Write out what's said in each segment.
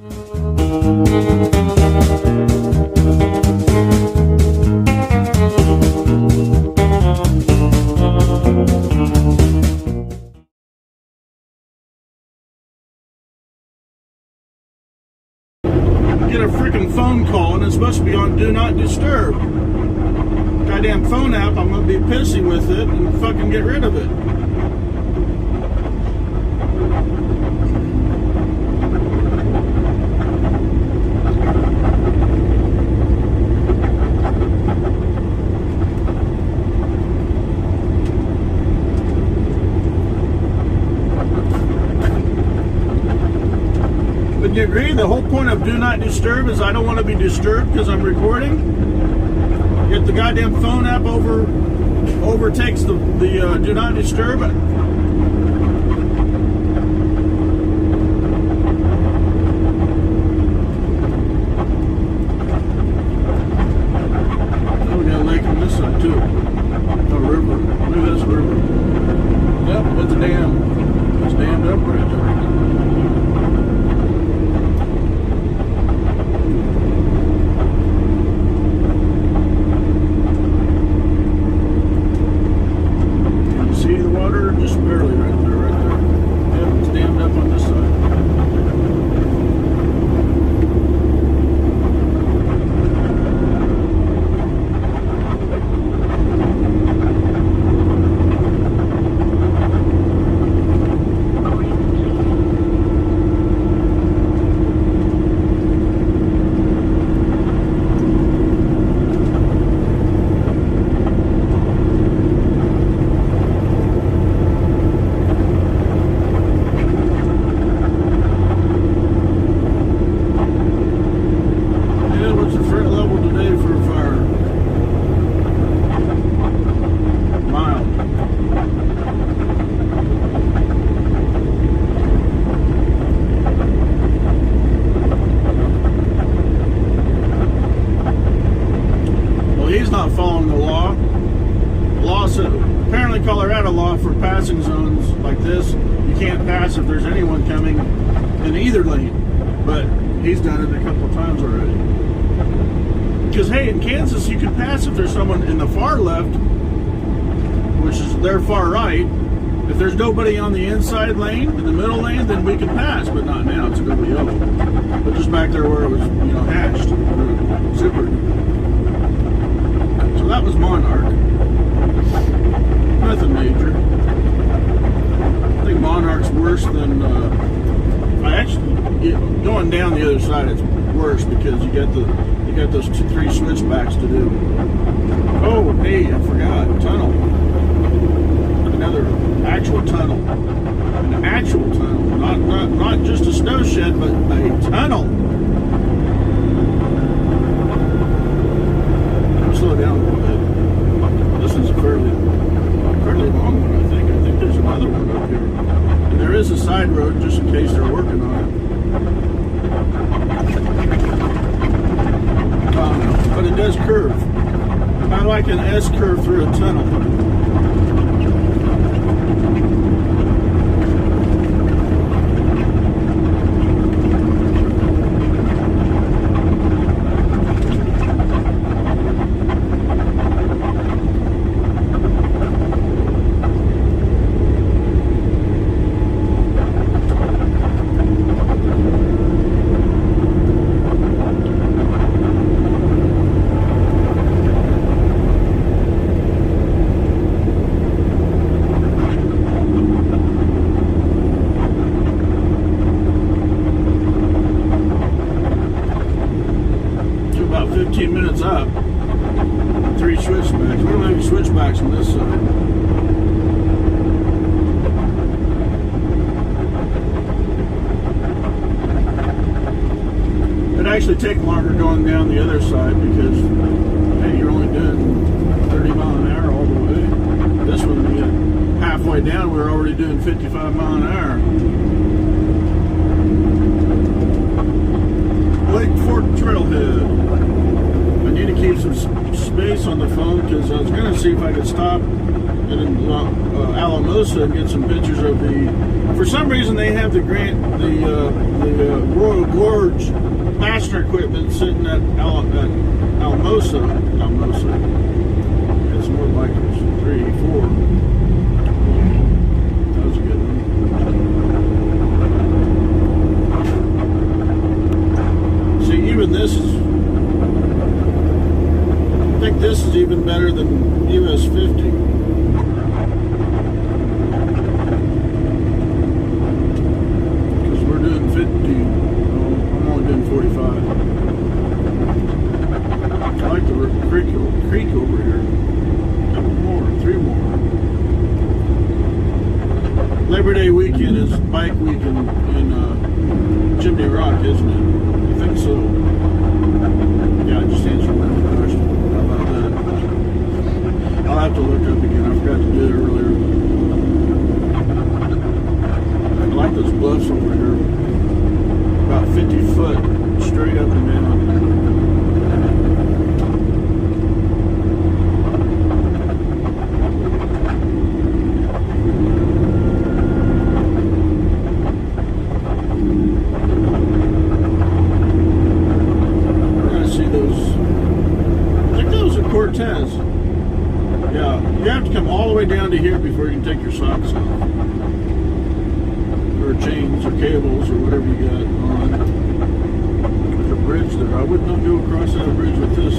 Get a freaking phone call and it's supposed to be on Do Not Disturb. Goddamn phone app, I'm gonna be pissy with it and fucking get rid of it. Would you agree the whole point of Do Not Disturb is I don't want to be disturbed because I'm recording? Yet the goddamn phone app overtakes the Do Not Disturb. Oh, we got a lake on this side too. A river. Look at this river. Yep, that's a dam. It's dammed up right there. Just barely right there. Yep, it's dammed up on this side. He's not following the law. The law said, apparently Colorado law for passing zones like this, you can't pass if there's anyone coming in either lane. But he's done it a couple of times already. Because hey, in Kansas you can pass if there's someone in the far left, which is their far right. If there's nobody on the inside lane, in the middle lane, then we can pass, but not now, it's going to be yellow. But just back there where it was, hatched, zippered. So that was Monarch. Nothing major. I think Monarch's worse than, going down the other side it's worse because you got those 2-3 switchbacks to do. Oh, hey, I forgot, tunnel. Another actual tunnel. An actual tunnel. Not just a snow shed, but a tunnel. Slow down a little bit. This is a fairly long one, I think. I think there's another one up here. And there is a side road just in case they're working on it. But it does curve. Kind of like an S curve through a tunnel. About 15 minutes up, 3 switchbacks. We don't have any switchbacks on this side. It'd actually take longer going down the other side because, hey, you're only doing 30 mile an hour all the way. This one, we get halfway down, we're already doing 55 mile an hour. Lake Fork Trailhead. I need to keep some space on the phone because I was going to see if I could stop at Alamosa and get some pictures of the. For some reason, they have the Royal Gorge fastener equipment sitting at Alamosa. Got some more bikers. 3, 4. That was a good one. See, even this is. I think this is even better than US 50. Because we're doing 50. I'm only doing 45. I like the creek over here. A couple more, 3 more. Labor Day weekend is bike week in Chimney Rock, isn't it? I think so. Yeah, I just answered my question. How about that? I'll have to look up again. I forgot to do it earlier. I like those bluffs over here. About 50 foot straight up and down. Cortez. Yeah, you have to come all the way down to here before you can take your socks off. Or chains or cables or whatever you got on. There's a bridge there. I would not go across that bridge with this.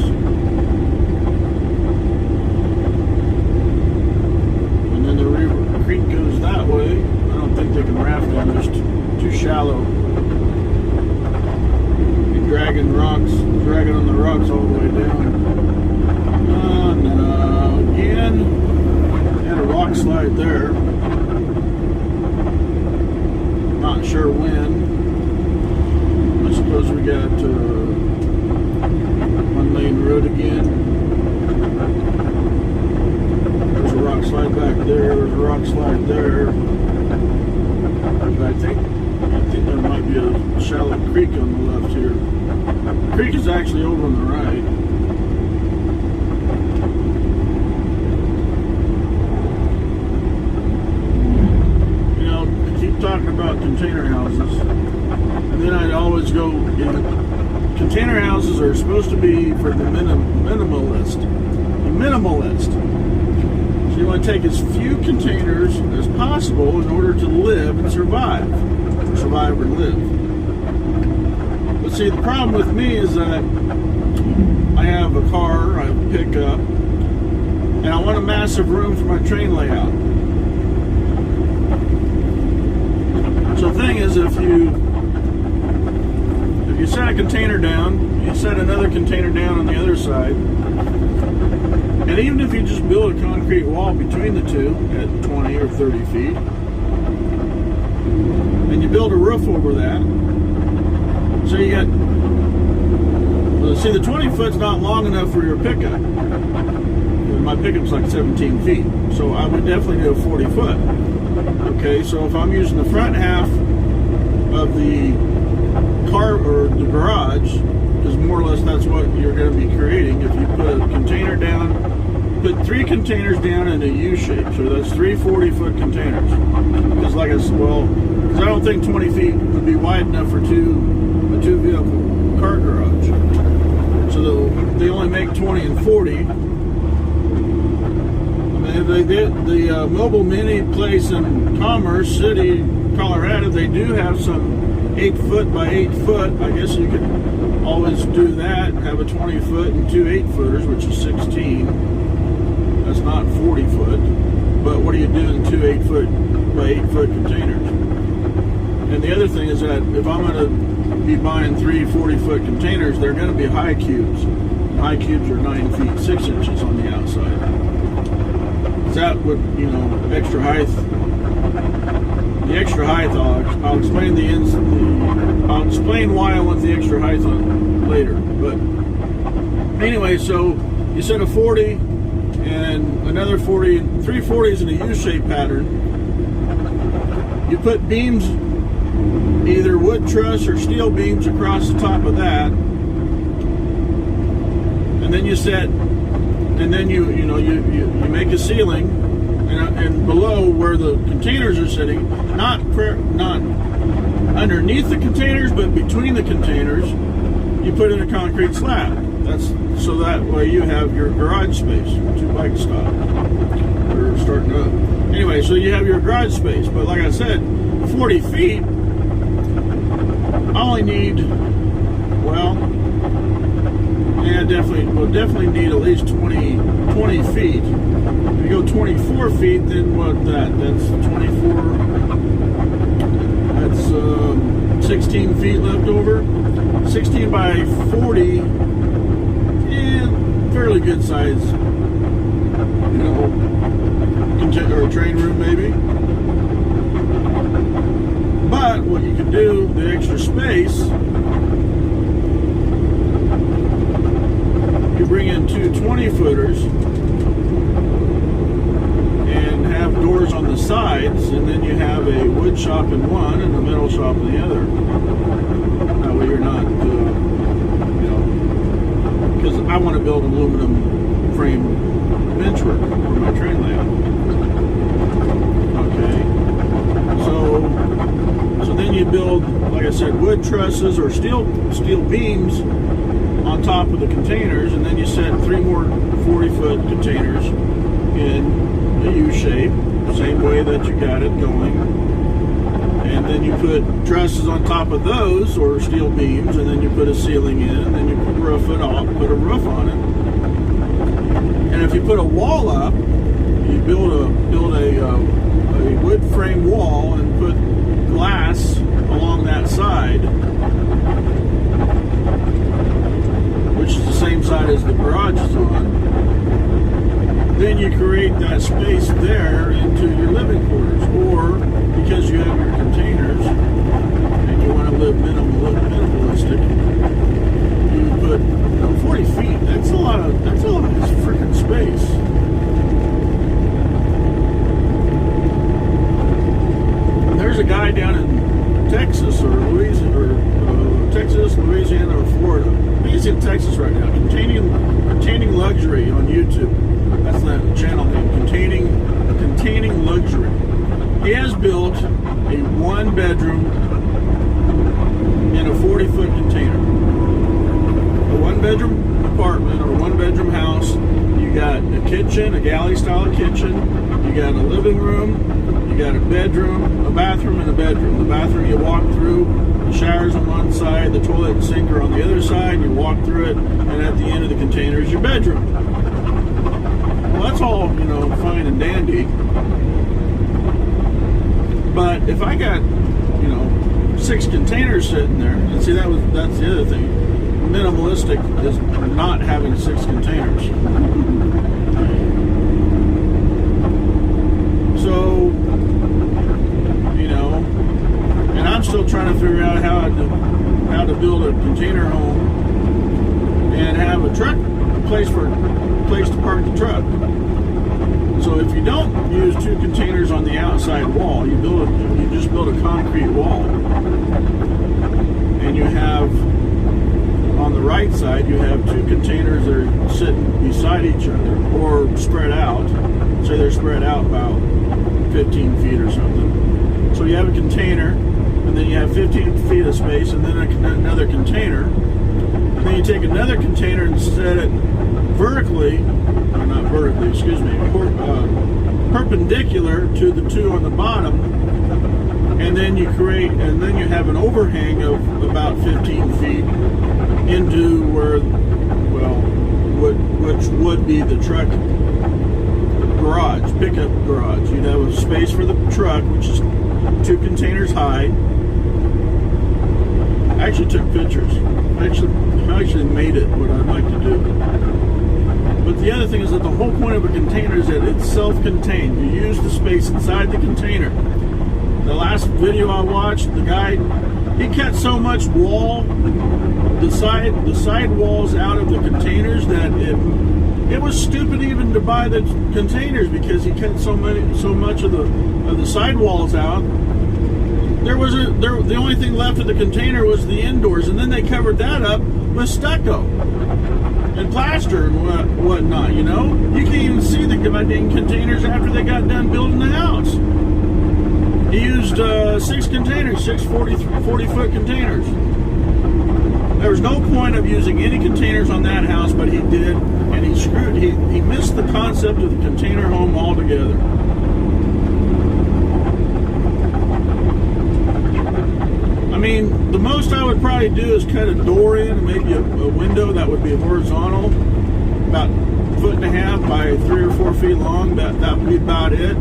And then the river creek goes that way. I don't think they can raft down there. It's too shallow. You're dragging on the rocks all the way down. Again, had a rock slide there. Not sure when. I suppose we got 1 lane road again. There's a rock slide back there. There's a rock slide there. I think there might be a shallow creek on the left here. The creek is actually over on the right. Talking about container houses, and then I'd always go, container houses are supposed to be for the minimalist. So you want to take as few containers as possible in order to live and survive, or survive or live. But see, the problem with me is that I have a car, I have a pickup, and I want a massive room for my train layout. So the thing is, if you set a container down, you set another container down on the other side, and even if you just build a concrete wall between the two at 20 or 30 feet, and you build a roof over that, so you got, see, the 20 foot's not long enough for your pickup. My pickup's like 17 feet, so I would definitely do a 40 foot. Okay, so if I'm using the front half of the car or the garage, because more or less that's what you're going to be creating. If you put a container down, put 3 containers down in a U shape, so that's 3 40-foot containers. Because like I said, because I don't think 20 feet would be wide enough for a 2-vehicle car garage. So they only make 20 and 40. They did the Mobile Mini place in Commerce City, Colorado. They do have some 8 foot by 8 foot. I guess you could always do that. Have a 20 foot and 2 8-footers, which is 16. That's not 40 foot. But what do you do in 2 8 foot by 8 foot containers? And the other thing is that if I'm going to be buying 3 40-foot containers, they're going to be high cubes. High cubes are 9 feet 6 inches on the outside. That would, extra height. The extra height, I'll explain I'll explain why I want the extra height on later. But anyway, so you set a 40 and another 40, 3 40s in a U-shaped pattern. You put beams, either wood truss or steel beams across the top of that, and then you set. And then you make a ceiling, and below where the containers are sitting, not underneath the containers, but between the containers, you put in a concrete slab. That's so that way you have your garage space. 2 bikes stop. We're starting up. Anyway, so you have your garage space, but like I said, 40 feet. I only need, well, yeah, definitely need at least 20 feet. If you go 24 feet, then what that's 24, that's 16 feet left over. 16 by 40, yeah, fairly good size, or train room maybe. But what you can do, the extra space, you bring in 2 20-footers and have doors on the sides, and then you have a wood shop in one and a metal shop in the other. That way you're not, because I want to build aluminum frame benchwork for my train layout. Okay, so then you build, like I said, wood trusses or steel beams on top of the containers, and then you set 3 more 40-foot containers in a U shape, same way that you got it going. And then you put trusses on top of those, or steel beams, and then you put a ceiling in, and then you roof it off, put a roof on it. And if you put a wall up, you build a wood frame wall and put glass along that side, which is the same side as the garage is on. Then you create that space there into your living quarters, or because you have your containers and you want to live minimalistic, you put 40 feet. That's a lot of freaking space. There's a guy down in Texas or Louisiana, or Florida. He's in Texas right now. Containing Luxury on YouTube. That's that channel name. Containing Luxury. He has built a 1-bedroom in a 40-foot container. A 1-bedroom apartment or 1-bedroom house. You got a kitchen, a galley-style kitchen. You got a living room. You got a bedroom, a bathroom, and a bedroom. The bathroom you walk through, the shower's on one side, the toilet and sink are on the other side. You walk through it, and at the end of the container is your bedroom. Well, that's all, fine and dandy. But if I got, 6 containers sitting there, and see that's the other thing. Minimalistic is not having 6 containers. So, and I'm still trying to figure out how to build a container home and have a place to park the truck. So if you don't use 2 containers on the outside wall, you just build a concrete wall, and you have on the right side you have 2 containers that are sitting beside each other or spread out. Say they're spread out about 15 feet or something. So you have a container, and then you have 15 feet of space, and then another container. And then you take another container and set it perpendicular to the 2 on the bottom, and then you have an overhang of about 15 feet into which would be the truck garage, pickup garage. You'd have a space for the truck, which is 2 containers high. I actually took pictures. I actually made it what I'd like to do. But the other thing is that the whole point of a container is that it's self-contained. You use the space inside the container. The last video I watched, the guy, he cut so much wall, the side walls out of the containers, that it was stupid even to buy the containers, because he cut so much of the side walls out the only thing left of the container was the indoors, and then they covered that up with stucco and plaster and whatnot. You know, you can't even see the goddamn containers after they got done building the house. He used 6 containers, 6 40-foot containers. There was no point of using any containers on that house, but he did, and he missed the concept of the container home altogether. I mean, the most I would probably do is cut a door in, and maybe a window that would be horizontal, about 1.5 feet by 3 or 4 feet long. That would be about it.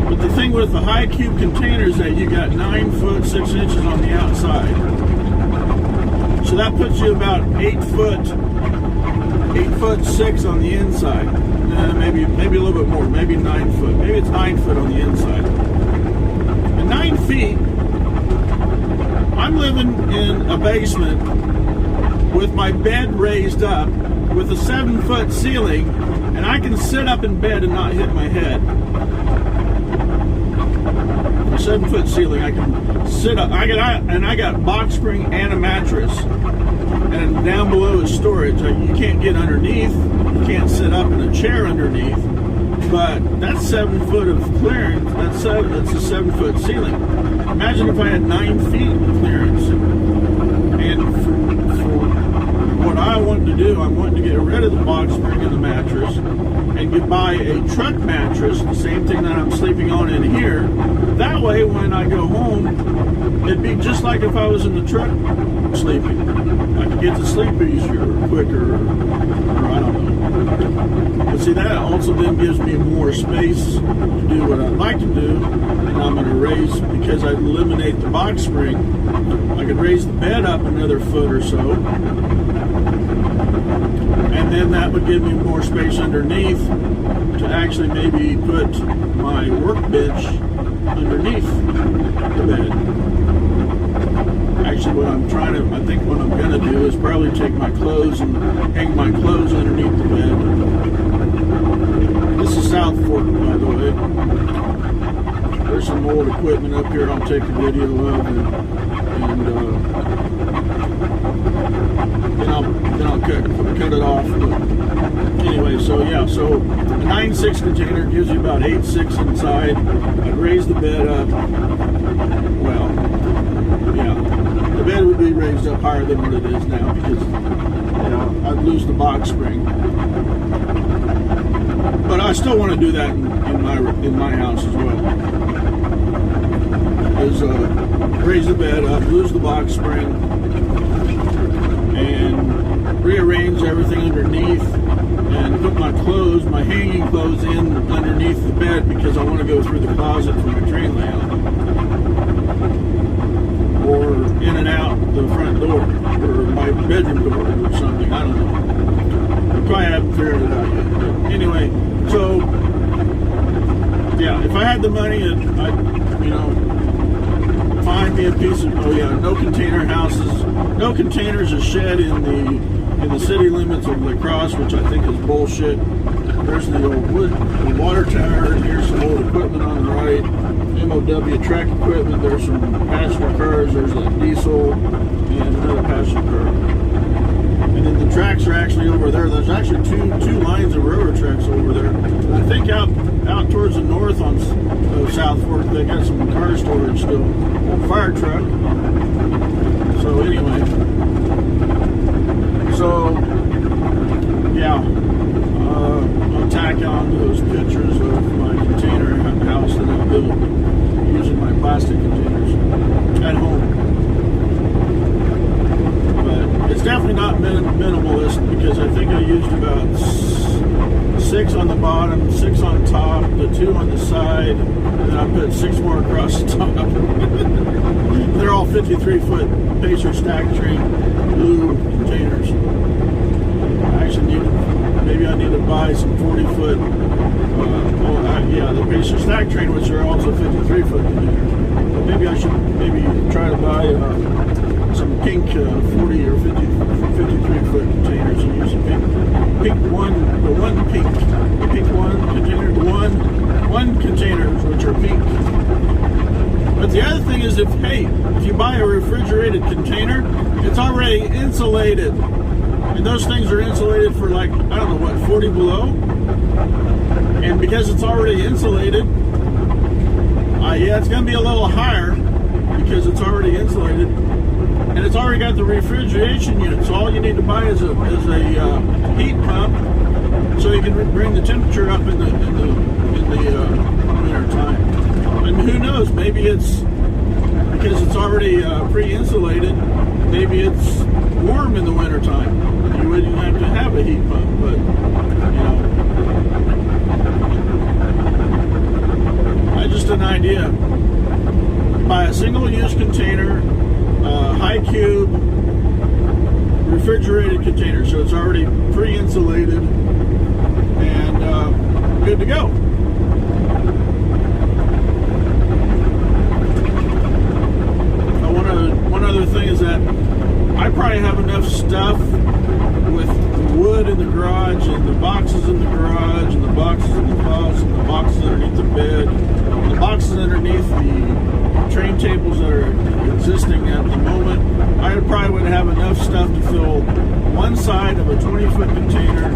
But the thing with the high cube containers is that you got 9 foot 6 inches on the outside. So that puts you about 8 foot 6 on the inside. Maybe a little bit more, maybe 9 foot. Maybe it's 9 foot on the inside. And 9 feet, I'm living in a basement with my bed raised up with a 7-foot ceiling, and I can sit up in bed and not hit my head. A 7-foot ceiling, I can sit up. I got box spring and a mattress, and down below is storage. You can't get underneath. You can't sit up in a chair underneath. But that's 7 foot of clearance. That's a 7-foot ceiling. Imagine if I had 9 feet of clearance. And for what I want to do, I want to get rid of the box spring and the mattress, and buy a truck mattress, the same thing that I'm sleeping on in here. That way, when I go home, it'd be just like if I was in the truck sleeping. I could get to sleep easier, or quicker, or I don't know. But see, that also then gives me more space to do what I'd like to do. And I'm going to raise, because I eliminate the box spring, I could raise the bed up another foot or so. And then that would give me more space underneath to actually maybe put my workbench underneath the bed. Actually, I think what I'm going to do is probably take my clothes and hang my clothes underneath the bed. This is South Fork, by the way. There's some old equipment up here I'll take a video of, and then I'll cut it off. But anyway, so a 9.6 container gives you about 8.6 inside. I'd raise the bed up. Well, yeah, the bed would be raised up higher than what it is now, because I'd lose the box spring. But I still want to do that in my house as well. Is raise the bed up, lose the box spring, and rearrange everything underneath, and put my hanging clothes in underneath the bed, because I want to go through the closet for my train layout, or in and out the front door, or my bedroom door, or something. I don't know. I probably haven't figured it out yet. But anyway, so yeah, if I had the money, I'd find me a piece of no container houses, no containers are shed in the city limits of La Crosse, which I think is bullshit. There's the old the water tower, and here's some old equipment on the right, MOW track equipment. There's some passenger cars. There's a diesel and another passenger car. And then the tracks are actually over there. There's actually two lines of railroad tracks over there. And I think out towards the north of South Fork, they got some car storage still. A fire truck. So anyway, I'll tack on those pictures of my container house that I built using my plastic containers at home. It's definitely not minimalist, because I think I used about 6 on the bottom, 6 on top, the 2 on the side, and then I put 6 more across the top. They're all 53-foot Pacer stack train blue containers. Maybe I need to buy some 40-foot, the Pacer stack train, which are also 53-foot containers. But maybe I should try to buy some pink 40 or 53-foot containers and use the pink one container, one one containers, which are pink. But the other thing is, if you buy a refrigerated container, it's already insulated. And those things are insulated for like, I don't know what, 40 below? And because it's already insulated, yeah, it's going to be a little higher because it's already insulated. And it's already got the refrigeration unit. So all you need to buy is a heat pump so you can bring the temperature up in the winter time. And who knows, maybe it's because it's already pre-insulated, maybe it's warm in the winter time. You wouldn't have to have a heat pump, but just an idea. Buy a single-use container, high cube, refrigerated container, so it's already pre-insulated and good to go. One other thing is that I probably have enough stuff with wood in the garage and the boxes in the garage and the boxes in the closet and the boxes underneath the bed and the boxes underneath the train tables that are existing at the moment. I probably would have enough stuff to fill one side of a 20-foot container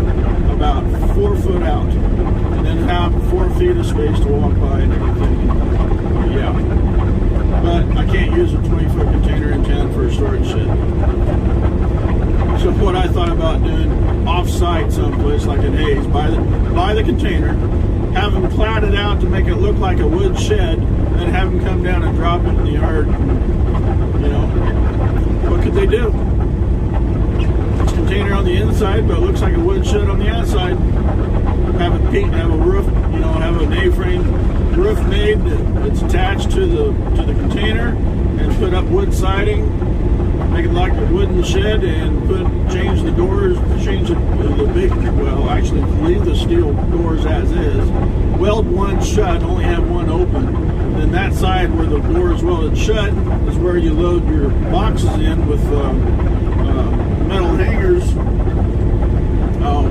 about 4 foot out, and then have 4 feet of space to walk by and everything. Yeah. But I can't use a 20-foot container in town for a storage shed. So what I thought about doing off-site someplace like in Hayes, buy the container, have them clad it out to make it look like a wood shed, and have them come down and drop it in the yard. What could they do? It's a container on the inside, but it looks like a wood shed on the outside. Have a roof, have an A-frame roof made that's attached to the container, and put up wood siding, make it like a wooden shed, and change the doors, actually leave the steel doors as is, weld one shut, only have one open. Then that side where the door is welded shut is where you load your boxes in with metal hangers. Oh,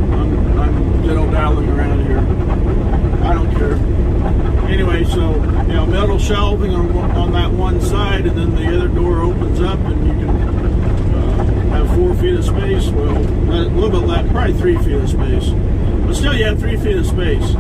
I'm diddle-daddling around here. I don't care. Anyway, so metal shelving on that one side, and then the other door opens up, and you can have 4 feet of space. Well, a little bit less, probably 3 feet of space. But still, you have 3 feet of space.